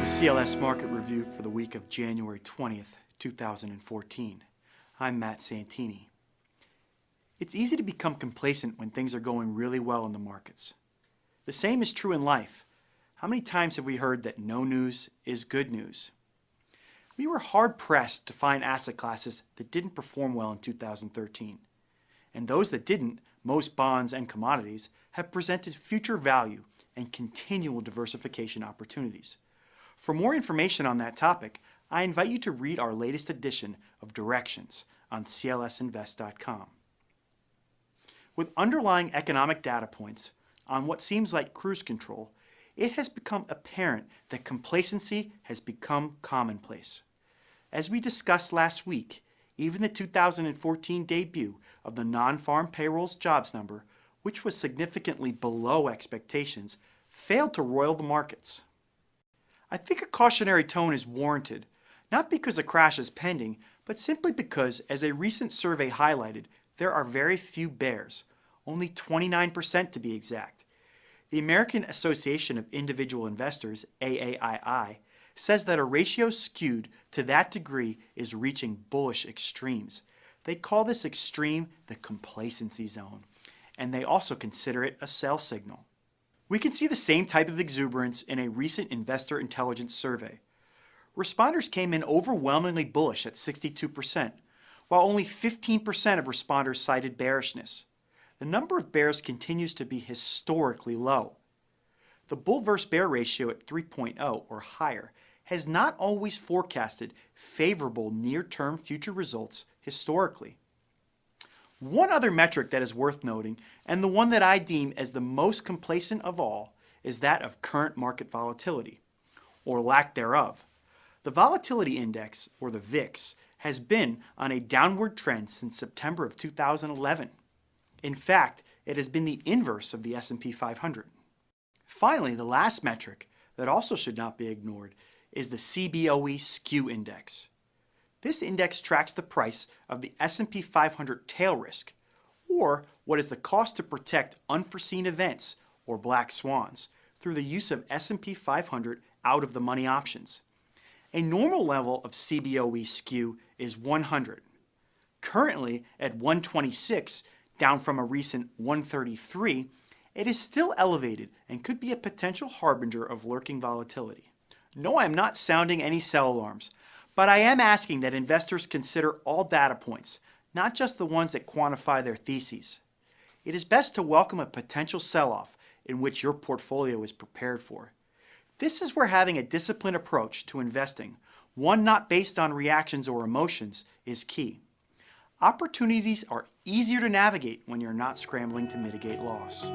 CLS Market Review for the week of January 20th, 2014. I'm Matt Santini. It's easy to become complacent when things are going really well in the markets. The same is true in life. How many times have we heard that no news is good news? We were hard-pressed to find asset classes that didn't perform well in 2013. And those that didn't, most bonds and commodities, have presented future value and continual diversification opportunities. For more information on that topic, I invite you to read our latest edition of Directions on clsinvest.com. With underlying economic data points on what seems like cruise control, it has become apparent that complacency has become commonplace. As we discussed last week, even the 2014 debut of the non-farm payrolls jobs number, which was significantly below expectations, failed to roil the markets. I think a cautionary tone is warranted, not because a crash is pending, but simply because, as a recent survey highlighted, there are very few bears, only 29% to be exact. The American Association of Individual Investors, AAII, says that a ratio skewed to that degree is reaching bullish extremes. They call this extreme the complacency zone, and they also consider it a sell signal. We can see the same type of exuberance in a recent investor intelligence survey. Responders came in overwhelmingly bullish at 62%, while only 15% of responders cited bearishness. The number of bears continues to be historically low. The bull versus bear ratio at 3.0 or higher has not always forecasted favorable near-term future results historically. One other metric that is worth noting, and the one that I deem as the most complacent of all, is that of current market volatility, or lack thereof. The volatility index, or the VIX, has been on a downward trend since September of 2011. In fact, it has been the inverse of the S&P 500. Finally, the last metric that also should not be ignored is the CBOE skew index. This index tracks the price of the S&P 500 tail risk, or what is the cost to protect unforeseen events, or black swans, through the use of S&P 500 out-of-the-money options. A normal level of CBOE skew is 100. Currently at 126, down from a recent 133, it is still elevated and could be a potential harbinger of lurking volatility. No, I am not sounding any sell alarms, but I am asking that investors consider all data points, not just the ones that quantify their theses. It is best to welcome a potential sell-off in which your portfolio is prepared for. This is where having a disciplined approach to investing, one not based on reactions or emotions, is key. Opportunities are easier to navigate when you're not scrambling to mitigate loss.